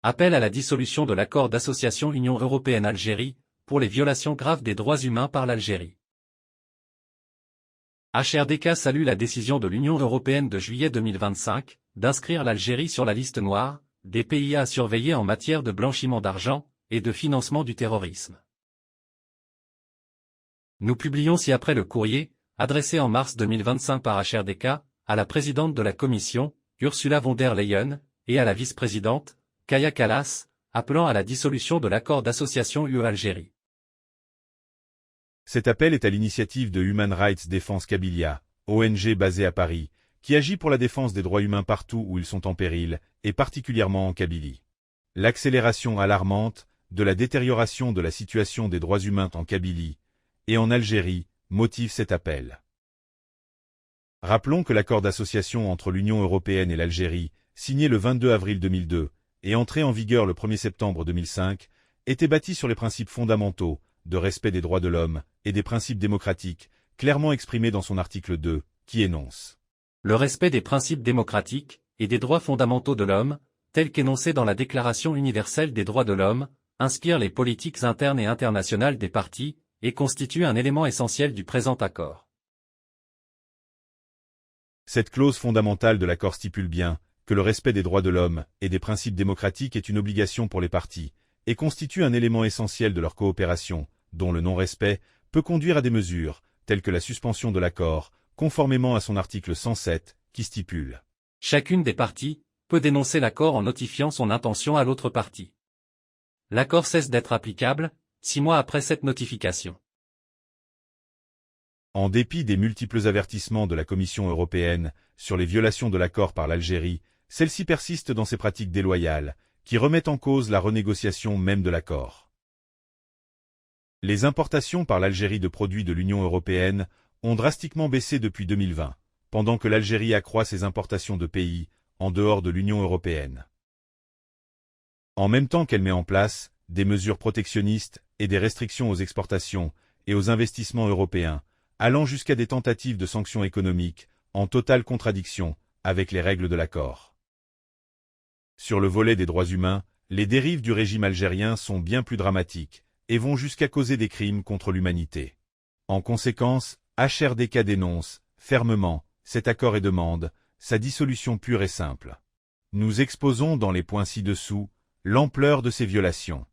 appelle à la dissolution de l'accord d'association Union européenne-Algérie, pour les violations graves des droits humains par l'Algérie. HRDK salue la décision de l'Union européenne de juillet 2025, d'inscrire l'Algérie sur la liste noire, des pays à surveiller en matière de blanchiment d'argent, et de financement du terrorisme. Nous publions ci-après le courrier, adressé en mars 2025 par HRDK, à la présidente de la Commission, Ursula von der Leyen, et à la vice-présidente, Kaja Kallas, appelant à la dissolution de l'accord d'association UE-Algérie. Cet appel est à l'initiative de Human Rights Defense Kabylia, ONG basée à Paris, qui agit pour la défense des droits humains partout où ils sont en péril, et particulièrement en Kabylie. L'accélération alarmante de la détérioration de la situation des droits humains en Kabylie et en Algérie motive cet appel. Rappelons que l'accord d'association entre l'Union européenne et l'Algérie, signé le 22 avril 2002 et entré en vigueur le 1er septembre 2005, était bâti sur les principes fondamentaux de respect des droits de l'homme et des principes démocratiques, clairement exprimés dans son article 2, qui énonce le respect des principes démocratiques et des droits fondamentaux de l'homme, tels qu'énoncés dans la Déclaration universelle des droits de l'homme, inspire les politiques internes et internationales des parties, et constitue un élément essentiel du présent accord. Cette clause fondamentale de l'accord stipule bien que le respect des droits de l'homme et des principes démocratiques est une obligation pour les parties, et constitue un élément essentiel de leur coopération, dont le non-respect peut conduire à des mesures, telles que la suspension de l'accord, conformément à son article 107, qui stipule « Chacune des parties peut dénoncer l'accord en notifiant son intention à l'autre partie. L'accord cesse d'être applicable, 6 mois après cette notification. » En dépit des multiples avertissements de la Commission européenne sur les violations de l'accord par l'Algérie, celle-ci persiste dans ses pratiques déloyales, qui remettent en cause la renégociation même de l'accord. Les importations par l'Algérie de produits de l'Union européenne ont drastiquement baissé depuis 2020, pendant que l'Algérie accroît ses importations de pays en dehors de l'Union européenne. En même temps qu'elle met en place des mesures protectionnistes et des restrictions aux exportations et aux investissements européens, allant jusqu'à des tentatives de sanctions économiques, en totale contradiction avec les règles de l'accord. Sur le volet des droits humains, les dérives du régime algérien sont bien plus dramatiques, et vont jusqu'à causer des crimes contre l'humanité. En conséquence, HRDK dénonce, fermement, cet accord et demande sa dissolution pure et simple. Nous exposons dans les points ci-dessous l'ampleur de ces violations.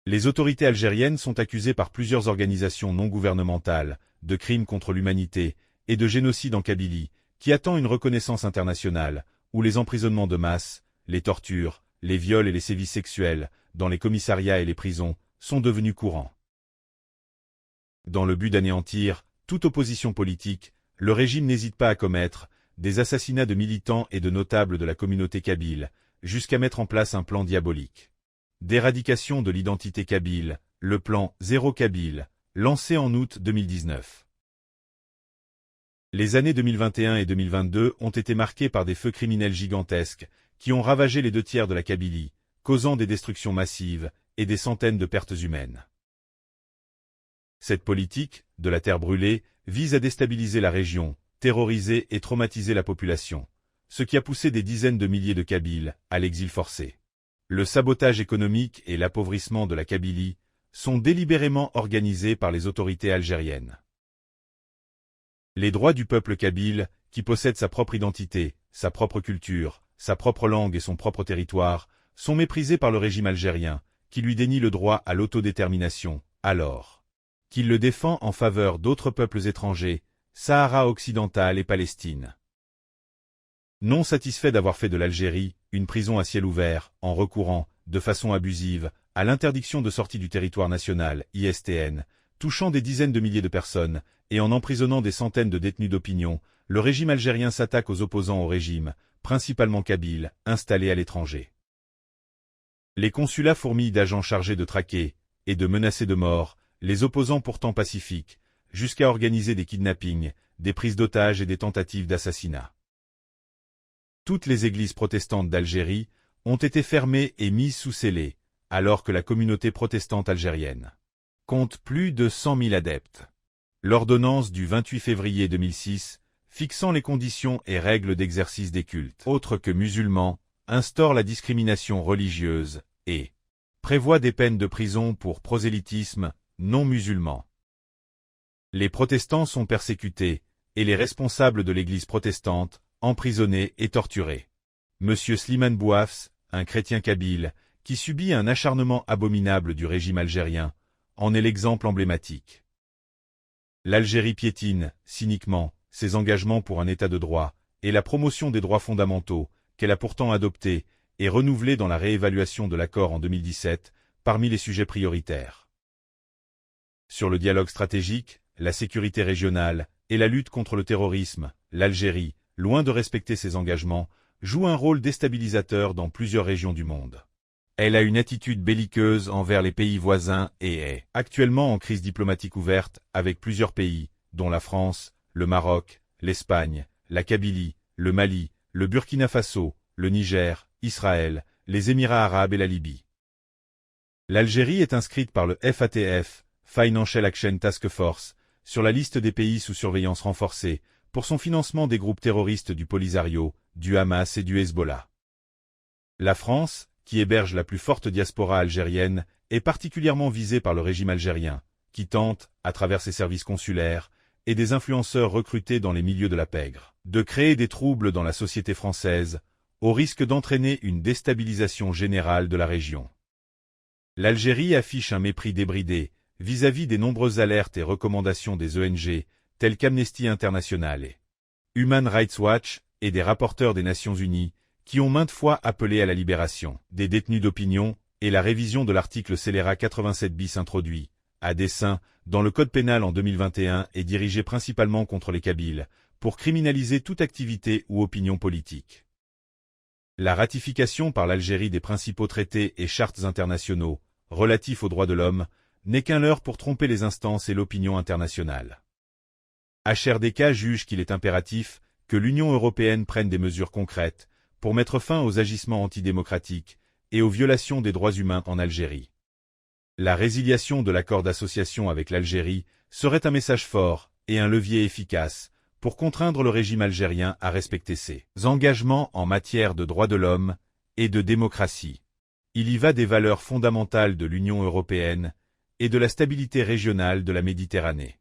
Les autorités algériennes sont accusées par plusieurs organisations non gouvernementales de crimes contre l'humanité et de génocide en Kabylie, qui attend une reconnaissance internationale, où les emprisonnements de masse, les tortures, les viols et les sévices sexuels, dans les commissariats et les prisons, sont devenus courants. Dans le but d'anéantir toute opposition politique, le régime n'hésite pas à commettre des assassinats de militants et de notables de la communauté kabyle, jusqu'à mettre en place un plan diabolique d'éradication de l'identité kabyle, le plan Zéro Kabyle, lancé en août 2019. Les années 2021 et 2022 ont été marquées par des feux criminels gigantesques qui ont ravagé les 2/3 de la Kabylie, causant des destructions massives et des centaines de pertes humaines. Cette politique, de la terre brûlée, vise à déstabiliser la région, terroriser et traumatiser la population, ce qui a poussé des dizaines de milliers de Kabyles à l'exil forcé. Le sabotage économique et l'appauvrissement de la Kabylie sont délibérément organisés par les autorités algériennes. Les droits du peuple kabyle, qui possède sa propre identité, sa propre culture, sa propre langue et son propre territoire, sont méprisés par le régime algérien, qui lui dénie le droit à l'autodétermination, alors qu'il le défend en faveur d'autres peuples étrangers, Sahara occidental et Palestine. Non satisfait d'avoir fait de l'Algérie une prison à ciel ouvert, en recourant, de façon abusive, à l'interdiction de sortie du territoire national, ISTN, touchant des dizaines de milliers de personnes, et en emprisonnant des centaines de détenus d'opinion, le régime algérien s'attaque aux opposants au régime, principalement kabyles, installés à l'étranger. Les consulats fourmillent d'agents chargés de traquer, et de menacer de mort, les opposants pourtant pacifiques, jusqu'à organiser des kidnappings, des prises d'otages et des tentatives d'assassinat. Toutes les églises protestantes d'Algérie ont été fermées et mises sous scellé, alors que la communauté protestante algérienne compte plus de 100 000 adeptes. L'ordonnance du 28 février 2006, fixant les conditions et règles d'exercice des cultes autres que musulmans, instaure la discrimination religieuse et prévoit des peines de prison pour prosélytisme non musulman. Les protestants sont persécutés et les responsables de l'Église protestante emprisonnés et torturés. Monsieur Slimane Bouafs, un chrétien kabyle, qui subit un acharnement abominable du régime algérien, en est l'exemple emblématique. L'Algérie piétine, cyniquement, ses engagements pour un État de droit et la promotion des droits fondamentaux, qu'elle a pourtant adoptés et renouvelés dans la réévaluation de l'accord en 2017, parmi les sujets prioritaires. Sur le dialogue stratégique, la sécurité régionale et la lutte contre le terrorisme, l'Algérie, loin de respecter ses engagements, joue un rôle déstabilisateur dans plusieurs régions du monde. Elle a une attitude belliqueuse envers les pays voisins et est actuellement en crise diplomatique ouverte avec plusieurs pays, dont la France, le Maroc, l'Espagne, la Kabylie, le Mali, le Burkina Faso, le Niger, Israël, les Émirats arabes et la Libye. L'Algérie est inscrite par le FATF, Financial Action Task Force, sur la liste des pays sous surveillance renforcée, pour son financement des groupes terroristes du Polisario, du Hamas et du Hezbollah. La France, qui héberge la plus forte diaspora algérienne, est particulièrement visée par le régime algérien, qui tente, à travers ses services consulaires, et des influenceurs recrutés dans les milieux de la pègre, de créer des troubles dans la société française, au risque d'entraîner une déstabilisation générale de la région. L'Algérie affiche un mépris débridé vis-à-vis des nombreuses alertes et recommandations des ONG, telles qu'Amnesty International et Human Rights Watch, et des rapporteurs des Nations Unies, qui ont maintes fois appelé à la libération des détenus d'opinion et la révision de l'article scélérat 87 bis introduit, à dessein, dans le Code pénal en 2021 et dirigé principalement contre les Kabyles, pour criminaliser toute activité ou opinion politique. La ratification par l'Algérie des principaux traités et chartes internationaux, relatifs aux droits de l'homme, n'est qu'un leurre pour tromper les instances et l'opinion internationale. HRDK juge qu'il est impératif que l'Union européenne prenne des mesures concrètes pour mettre fin aux agissements antidémocratiques et aux violations des droits humains en Algérie. La résiliation de l'accord d'association avec l'Algérie serait un message fort et un levier efficace pour contraindre le régime algérien à respecter ses engagements en matière de droits de l'homme et de démocratie. Il y va des valeurs fondamentales de l'Union européenne et de la stabilité régionale de la Méditerranée.